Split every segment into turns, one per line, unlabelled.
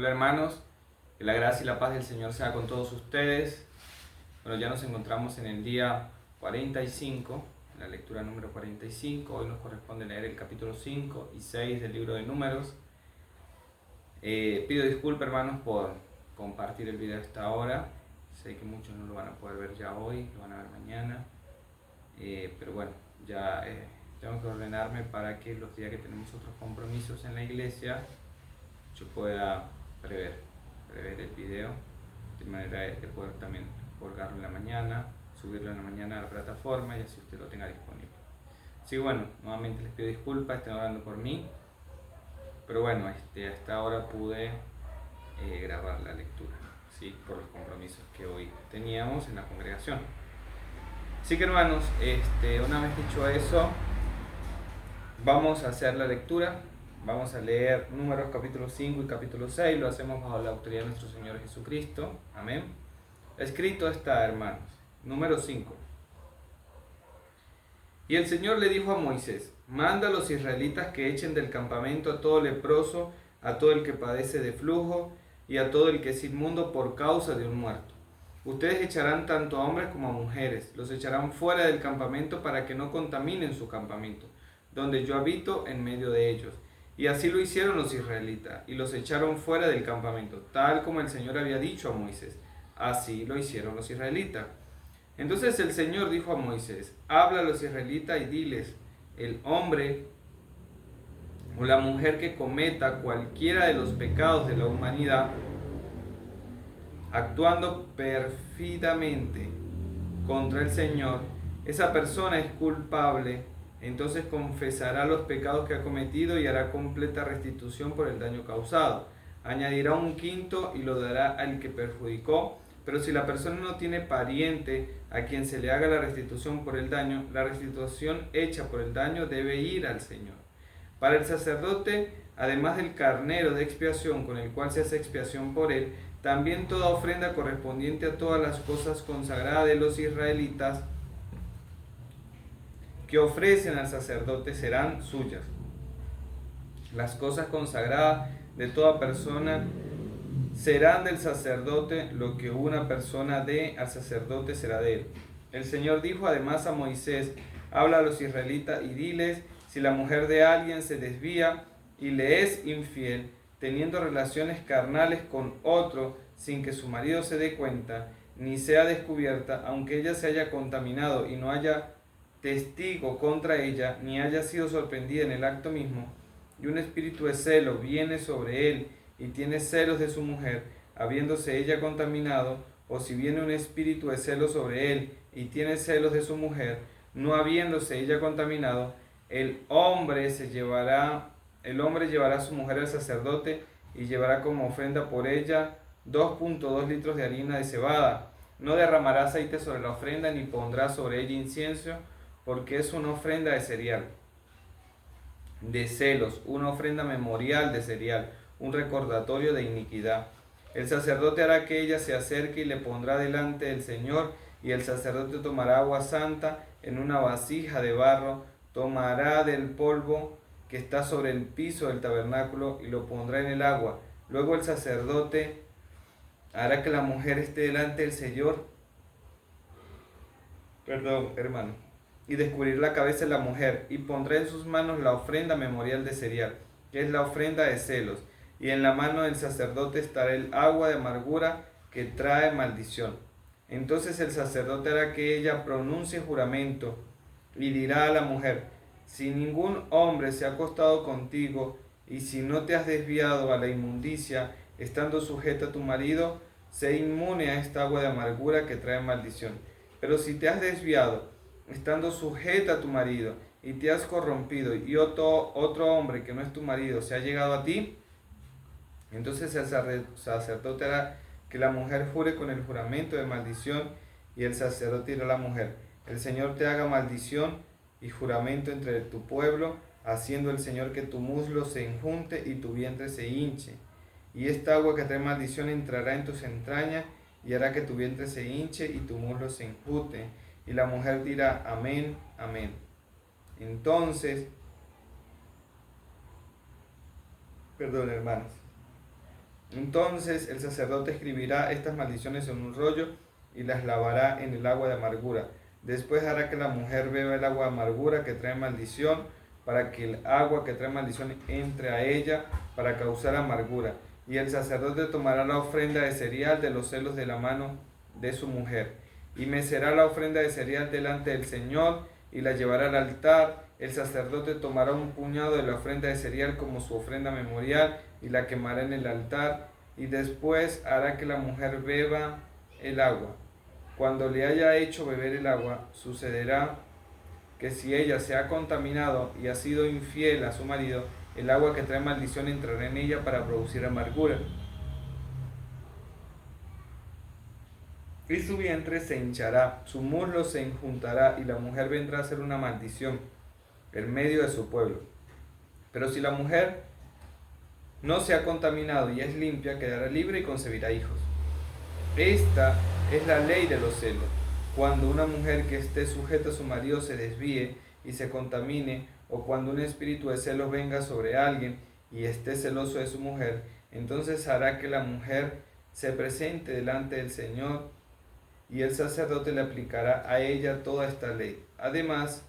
Hola hermanos, que la gracia y la paz del Señor sea con todos ustedes. Bueno, ya nos encontramos en el día 45, en la lectura número 45. Hoy nos corresponde leer el capítulo 5 y 6 del libro de Números. Pido disculpas hermanos por compartir el video a esta hora. Sé que muchos no lo van a poder ver ya hoy, lo van a ver mañana. Pero bueno, ya tengo que ordenarme para que los días que tenemos otros compromisos en la iglesia yo pueda prever el video de manera de poder también colgarlo en la mañana, subirlo en la mañana a la plataforma y así usted lo tenga disponible. Sí, bueno, nuevamente les pido disculpas, estén orando por mí, pero bueno, hasta ahora pude grabar la lectura, ¿sí? Por los compromisos que hoy teníamos en la congregación. Así que hermanos, una vez dicho eso, vamos a hacer la lectura. Vamos a leer Números capítulo 5 y capítulo 6, lo hacemos bajo la autoridad de nuestro Señor Jesucristo. Amén. Escrito está, hermanos. Número 5. Y el Señor le dijo a Moisés: manda a los israelitas que echen del campamento a todo leproso, a todo el que padece de flujo y a todo el que es inmundo por causa de un muerto. Ustedes echarán tanto a hombres como a mujeres, los echarán fuera del campamento para que no contaminen su campamento, donde yo habito en medio de ellos. Y así lo hicieron los israelitas, y los echaron fuera del campamento, tal como el Señor había dicho a Moisés. Así lo hicieron los israelitas. Entonces el Señor dijo a Moisés: habla a los israelitas y diles: el hombre o la mujer que cometa cualquiera de los pecados de la humanidad, actuando pérfidamente contra el Señor, esa persona es culpable. Entonces confesará los pecados que ha cometido y hará completa restitución por el daño causado. Añadirá un quinto y lo dará al que perjudicó. Pero si la persona no tiene pariente a quien se le haga la restitución por el daño, la restitución hecha por el daño debe ir al Señor. Para el sacerdote, además del carnero de expiación con el cual se hace expiación por él, también toda ofrenda correspondiente a todas las cosas consagradas de los israelitas que ofrecen al sacerdote serán suyas. Las cosas consagradas de toda persona serán del sacerdote, lo que una persona dé al sacerdote será de él. El Señor dijo además a Moisés: habla a los israelitas y diles: si la mujer de alguien se desvía y le es infiel, teniendo relaciones carnales con otro sin que su marido se dé cuenta, ni sea descubierta, aunque ella se haya contaminado y no haya testigo contra ella, ni haya sido sorprendida en el acto mismo, y un espíritu de celo viene sobre él y tiene celos de su mujer, habiéndose ella contaminado, o si viene un espíritu de celo sobre él y tiene celos de su mujer, no habiéndose ella contaminado, el hombre llevará a su mujer al sacerdote y llevará como ofrenda por ella 2.2 litros de harina de cebada. No derramará aceite sobre la ofrenda ni pondrá sobre ella incienso, porque es una ofrenda de cereal, de celos, una ofrenda memorial de cereal, un recordatorio de iniquidad. El sacerdote hará que ella se acerque y le pondrá delante del Señor, y el sacerdote tomará agua santa en una vasija de barro, tomará del polvo que está sobre el piso del tabernáculo y lo pondrá en el agua. Luego el sacerdote hará que la mujer esté delante del Señor, y descubrir la cabeza de la mujer, y pondrá en sus manos la ofrenda memorial de cereal, que es la ofrenda de celos, y en la mano del sacerdote estará el agua de amargura que trae maldición. Entonces el sacerdote hará que ella pronuncie juramento, y dirá a la mujer: si ningún hombre se ha acostado contigo, y si no te has desviado a la inmundicia, estando sujeta a tu marido, sé inmune a esta agua de amargura que trae maldición. Pero si te has desviado, estando sujeta a tu marido, y te has corrompido, y otro hombre que no es tu marido se ha llegado a ti, entonces el sacerdote hará que la mujer jure con el juramento de maldición, y el sacerdote dirá a la mujer: el Señor te haga maldición y juramento entre tu pueblo, haciendo el Señor que tu muslo se enjunte y tu vientre se hinche. Y esta agua que trae maldición entrará en tus entrañas y hará que tu vientre se hinche y tu muslo se enjute. Y la mujer dirá: amén, amén. Entonces, perdón hermanos, Entonces el sacerdote escribirá estas maldiciones en un rollo y las lavará en el agua de amargura. Después hará que la mujer beba el agua de amargura que trae maldición, para que el agua que trae maldición entre a ella para causar amargura. Y el sacerdote tomará la ofrenda de cereal de los celos de la mano de su mujer, y mecerá la ofrenda de cereal delante del Señor, y la llevará al altar. El sacerdote tomará un puñado de la ofrenda de cereal como su ofrenda memorial, y la quemará en el altar, y después hará que la mujer beba el agua. Cuando le haya hecho beber el agua, sucederá que si ella se ha contaminado y ha sido infiel a su marido, el agua que trae maldición entrará en ella para producir amargura, y su vientre se hinchará, su muslo se enjuntará, y la mujer vendrá a ser una maldición en medio de su pueblo. Pero si la mujer no se ha contaminado y es limpia, quedará libre y concebirá hijos. Esta es la ley de los celos. Cuando una mujer que esté sujeta a su marido se desvíe y se contamine, o cuando un espíritu de celos venga sobre alguien y esté celoso de su mujer, entonces hará que la mujer se presente delante del Señor, y el sacerdote le aplicará a ella toda esta ley. Además,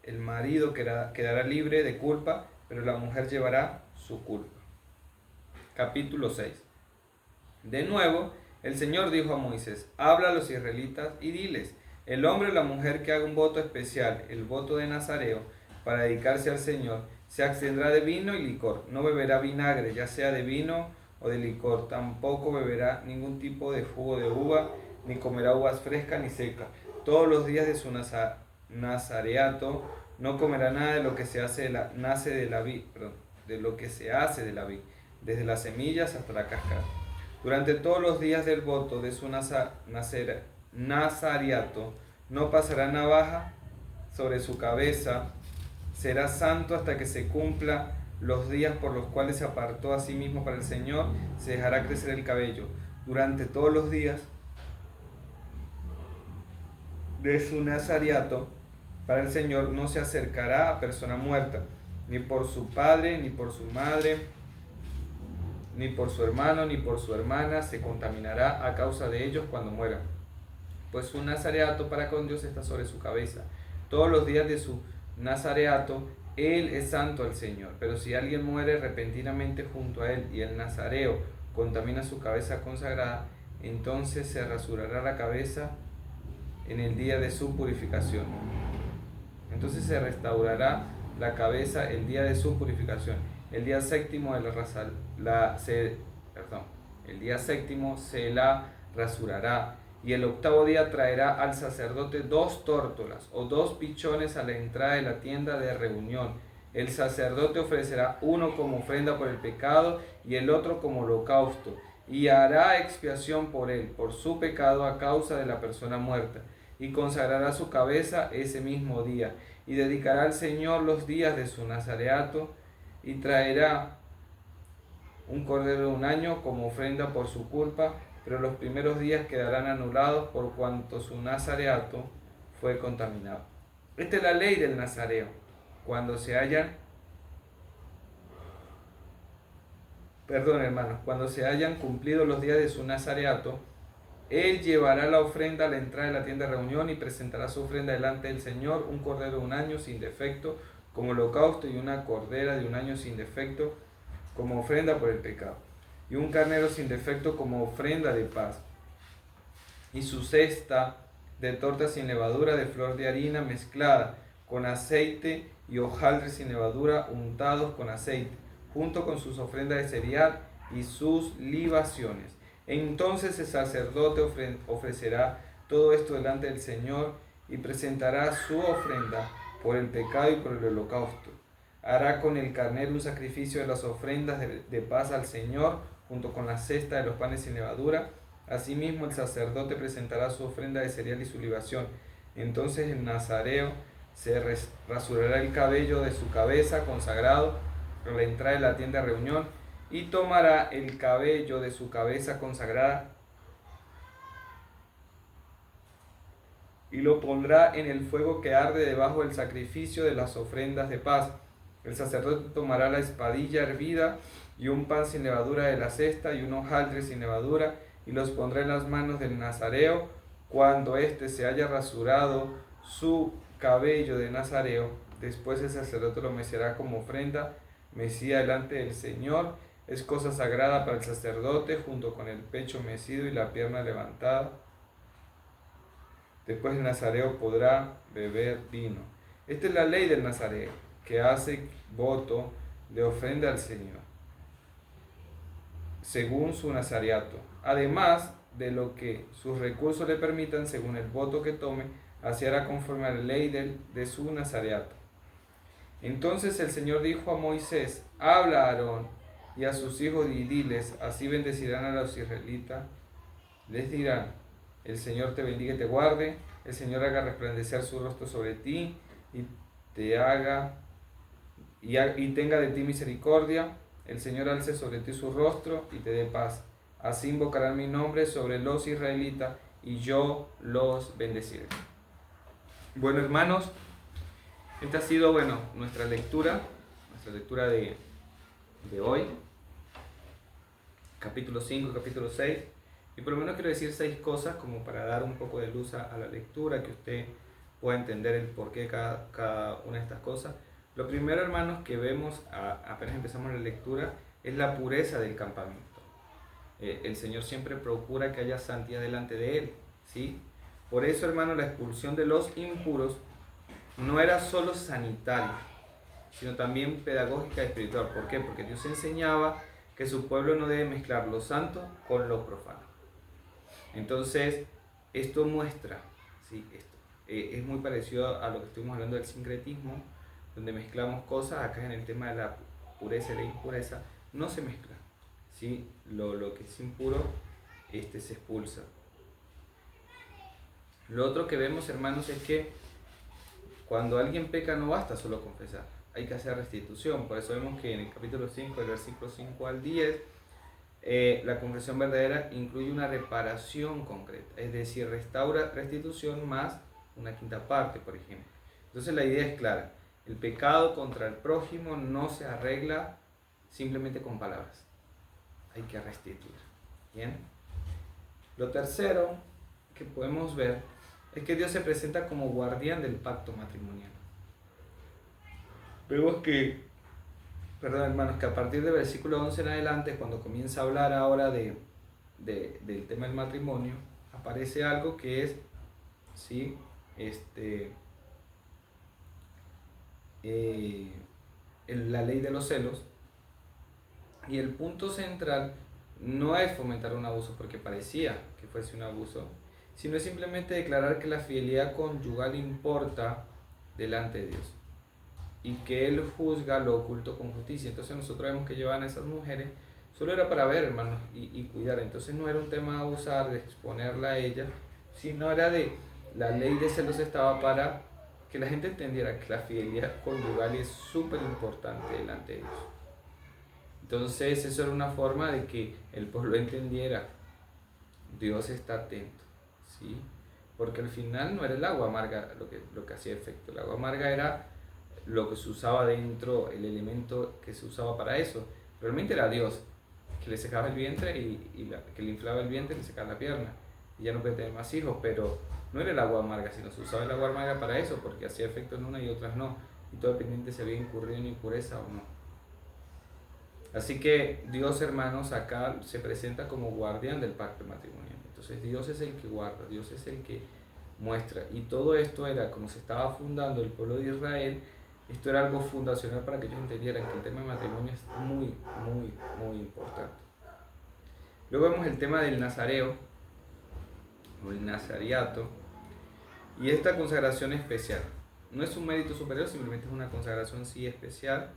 el marido quedará libre de culpa, pero la mujer llevará su culpa. Capítulo 6. De nuevo, el Señor dijo a Moisés: habla a los israelitas y diles: el hombre o la mujer que haga un voto especial, el voto de Nazareo, para dedicarse al Señor, se abstendrá de vino y licor. No beberá vinagre, ya sea de vino o de licor. Tampoco beberá ningún tipo de jugo de uva, ni comerá uvas frescas ni secas. Todos los días de su nazareato no comerá nada de lo que se hace de lo que se hace de la vid, desde las semillas hasta la cáscara. Durante todos los días del voto de su nazareato no pasará navaja sobre su cabeza. Será santo hasta que se cumpla los días por los cuales se apartó a sí mismo para el Señor. Se dejará crecer el cabello. Durante todos los días de su nazareato para el Señor no se acercará a persona muerta, ni por su padre, ni por su madre, ni por su hermano, ni por su hermana. Se contaminará a causa de ellos cuando mueran, pues su nazareato para con Dios está sobre su cabeza. Todos los días de su nazareato él es santo al Señor. Pero si alguien muere repentinamente junto a él y el nazareo contamina su cabeza consagrada, entonces se rasurará la cabeza en el día de su purificación. Entonces se restaurará la cabeza el día de su purificación. El día séptimo el día séptimo se la rasurará. Y el octavo día traerá al sacerdote 2 tórtolas o 2 pichones a la entrada de la tienda de reunión. El sacerdote ofrecerá uno como ofrenda por el pecado y el otro como holocausto, y hará expiación por él, por su pecado a causa de la persona muerta, y consagrará su cabeza ese mismo día, y dedicará al Señor los días de su nazareato, y traerá un cordero de un año como ofrenda por su culpa, pero los primeros días quedarán anulados por cuanto su nazareato fue contaminado. Esta es la ley del nazareo. Cuando se hayan cumplido los días de su nazareato, él llevará la ofrenda a la entrada de la tienda de reunión y presentará su ofrenda delante del Señor: un cordero de un año sin defecto como holocausto, y una cordera de un año sin defecto como ofrenda por el pecado, y un carnero sin defecto como ofrenda de paz, y su cesta de tortas sin levadura de flor de harina mezclada con aceite y hojaldres sin levadura untados con aceite, junto con sus ofrendas de cereal y sus libaciones. Entonces el sacerdote ofrecerá todo esto delante del Señor y presentará su ofrenda por el pecado y por el holocausto. Hará con el carnero un sacrificio de las ofrendas de paz al Señor, junto con la cesta de los panes sin levadura. Asimismo el sacerdote presentará su ofrenda de cereal y su libación. Entonces el nazareo se rasurará el cabello de su cabeza consagrado a la entrada de la tienda de reunión, y tomará el cabello de su cabeza consagrada y lo pondrá en el fuego que arde debajo del sacrificio de las ofrendas de paz. El sacerdote tomará la espadilla hervida y un pan sin levadura de la cesta, y un hojaldre sin levadura, y los pondré en las manos del nazareo. Cuando éste se haya rasurado su cabello de nazareo, después el sacerdote lo meciará como ofrenda mecida delante del Señor. Es cosa sagrada para el sacerdote, junto con el pecho mecido y la pierna levantada. Después el nazareo podrá beber vino. Esta es la ley del nazareo, que hace voto de ofrenda al Señor, según su nazareato, además de lo que sus recursos le permitan, según el voto que tome, así hará conforme a la ley de su nazareato. Entonces el Señor dijo a Moisés: habla a Aarón y a sus hijos y diles, así bendecirán a los israelitas. Les dirán: el Señor te bendiga y te guarde, el Señor haga resplandecer su rostro sobre ti y tenga de ti misericordia, el Señor alce sobre ti su rostro y te dé paz. Así invocarán mi nombre sobre los israelitas y yo los bendeciré. Bueno, hermanos, esta ha sido nuestra lectura de hoy, capítulo 5, capítulo 6. Y por lo menos quiero decir 6 cosas como para dar un poco de luz a la lectura, que usted pueda entender el porqué de cada una de estas cosas. Lo primero, hermanos, que vemos apenas empezamos la lectura es la pureza del campamento. El Señor siempre procura que haya santidad delante de Él, ¿sí? Por eso, hermanos, la expulsión de los impuros no era solo sanitaria, sino también pedagógica y espiritual. ¿Por qué? Porque Dios enseñaba que su pueblo no debe mezclar lo santo con lo profano. Entonces, esto muestra, ¿sí? Es muy parecido a lo que estuvimos hablando del sincretismo, donde mezclamos cosas. Acá en el tema de la pureza y la impureza no se mezcla, ¿sí? Lo que es impuro se expulsa. Lo otro que vemos, hermanos, es que cuando alguien peca no basta solo confesar, hay que hacer restitución. Por eso vemos que en el capítulo 5, del versículo 5 al 10, la confesión verdadera incluye una reparación concreta, es decir, restaura, restitución más una quinta parte, por ejemplo. Entonces la idea es clara: el pecado contra el prójimo no se arregla simplemente con palabras, hay que restituir. ¿Bien? Lo tercero que podemos ver es que Dios se presenta como guardián del pacto matrimonial. Vemos que, hermanos, que a partir del versículo 11 en adelante, cuando comienza a hablar ahora del tema del matrimonio, aparece algo que es, ¿sí? La ley de los celos, y el punto central no es fomentar un abuso porque parecía que fuese un abuso, sino es simplemente declarar que la fidelidad conyugal importa delante de Dios y que Él juzga lo oculto con justicia. Entonces nosotros vemos que llevaban a esas mujeres solo era para ver, hermanos, y cuidar. Entonces no era un tema de abusar, de exponerla a ella, sino era la ley de celos estaba para que la gente entendiera que la fidelidad conyugal es súper importante delante de Dios. Entonces eso era una forma de que el pueblo entendiera: Dios está atento, ¿sí? Porque al final no era el agua amarga lo que hacía efecto. El agua amarga era lo que se usaba dentro, el elemento que se usaba para eso. Realmente era Dios, que le secaba el vientre que le inflaba el vientre y le secaba la pierna. Y ya no puede tener más hijos, pero no era el agua amarga, sino se usaba el agua amarga para eso, porque hacía efecto en una y otras no. Y todo dependiente si había incurrido en impureza o no. Así que Dios, hermanos, acá se presenta como guardián del pacto matrimonial. Entonces Dios es el que guarda, Dios es el que muestra. Y todo esto era como se estaba fundando el pueblo de Israel. Esto era algo fundacional para que ellos entendieran que el tema de matrimonio es muy, muy, muy importante. Luego vemos el tema del nazareo, o el nazareato, y esta consagración especial. No es un mérito superior, simplemente es una consagración sí especial.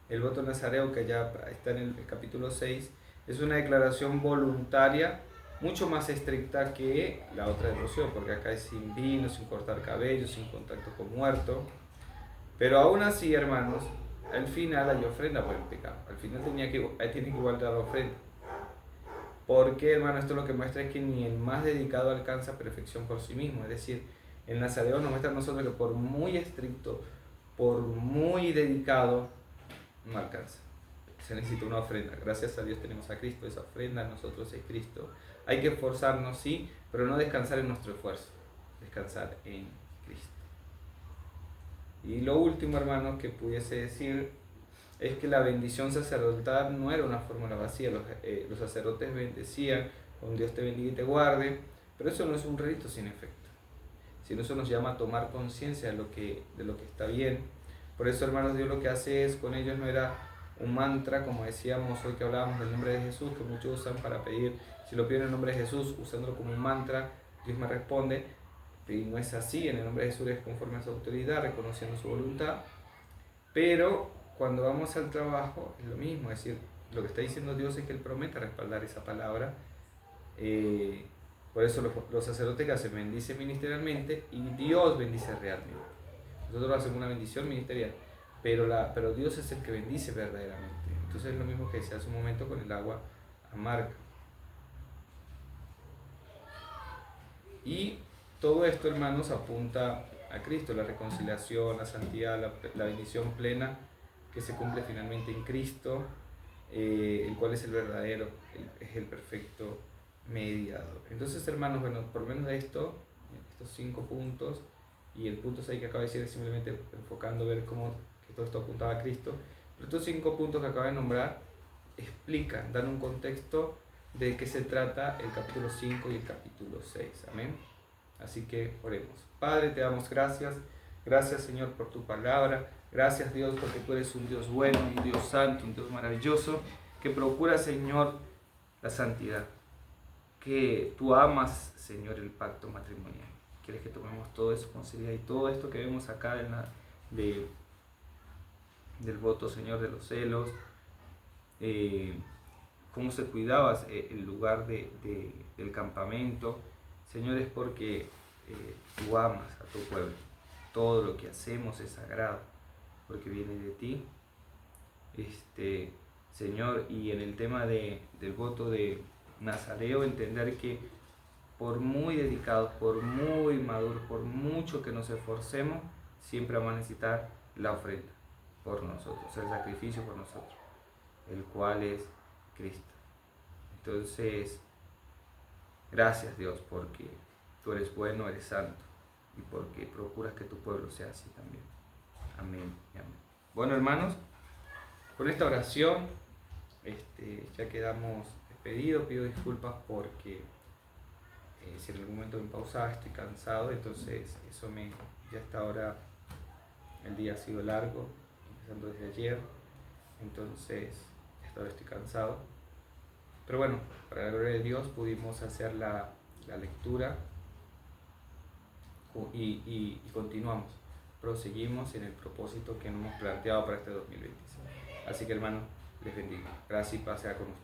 El voto nazareo, que ya está en el capítulo 6, es una declaración voluntaria mucho más estricta que la otra devoción, porque acá es sin vino, sin cortar cabello, sin contacto con muerto. Pero aún así, hermanos, al final hay ofrenda por el pecado. Al final tiene que igual dar ofrenda. Porque, hermano, esto lo que muestra es que ni el más dedicado alcanza perfección por sí mismo. Es decir, el nazareo nos muestra a nosotros que por muy estricto, por muy dedicado, no alcanza. Se necesita una ofrenda. Gracias a Dios tenemos a Cristo, esa ofrenda en nosotros es Cristo. Hay que esforzarnos, sí, pero no descansar en nuestro esfuerzo, descansar en Cristo. Y lo último, hermanos, que pudiese decir es que la bendición sacerdotal no era una fórmula vacía. Los sacerdotes bendecían con Dios te bendiga y te guarde, pero eso no es un rito sin efecto, sino eso nos llama a tomar conciencia de lo que está bien. Por eso, hermanos, Dios lo que hace es, con ellos no era un mantra, como decíamos hoy que hablábamos del nombre de Jesús, que muchos usan para pedir. Si lo piden en el nombre de Jesús, usándolo como un mantra, Dios me responde. Y no es así, en el nombre de Jesús es conforme a su autoridad, reconociendo su voluntad. Pero cuando vamos al trabajo es lo mismo, es decir, lo que está diciendo Dios es que Él promete respaldar esa palabra. Por eso los sacerdotes que hacen bendice ministerialmente y Dios bendice realmente. Nosotros hacemos una bendición ministerial, pero Dios es el que bendice verdaderamente. Entonces es lo mismo que decía hace un momento con el agua amarga. Y todo esto, hermanos, apunta a Cristo, la reconciliación, la santidad, la bendición plena que se cumple finalmente en Cristo, el cual es el verdadero, es el perfecto mediador. Entonces, hermanos, bueno, por menos de estos 5 puntos, y el punto 6 que acabo de decir es simplemente enfocando ver cómo que todo esto apuntaba a Cristo, pero estos 5 puntos que acabo de nombrar explican, dan un contexto de qué se trata el capítulo 5 y el capítulo 6. Amén. Así que oremos. Padre, te damos gracias. Gracias, Señor, por tu palabra. Gracias, Dios, porque tú eres un Dios bueno, un Dios santo, un Dios maravilloso, que procura, Señor, la santidad. Que tú amas, Señor, el pacto matrimonial. Quieres que tomemos todo eso con seriedad y todo esto que vemos acá del voto, Señor, de los celos, cómo se cuidaba el lugar del campamento. Señor, es porque tú amas a tu pueblo. Todo lo que hacemos es sagrado, porque viene de ti. Señor, y en el tema del voto de Nazareo, entender que por muy dedicados, por muy maduros, por mucho que nos esforcemos, siempre vamos a necesitar la ofrenda por nosotros, el sacrificio por nosotros, el cual es Cristo. Entonces, gracias, Dios, porque tú eres bueno, eres santo, y porque procuras que tu pueblo sea así también. Amén y amén. Bueno, hermanos, con esta oración ya quedamos despedidos. Pido disculpas porque si en algún momento me pausaba, estoy cansado, entonces ya hasta ahora el día ha sido largo, empezando desde ayer, entonces hasta ahora estoy cansado. Pero bueno, para la gloria de Dios pudimos hacer la lectura y continuamos, proseguimos en el propósito que nos hemos planteado para este 2026. Así que, hermanos, les bendiga. Gracias y paz sea con ustedes.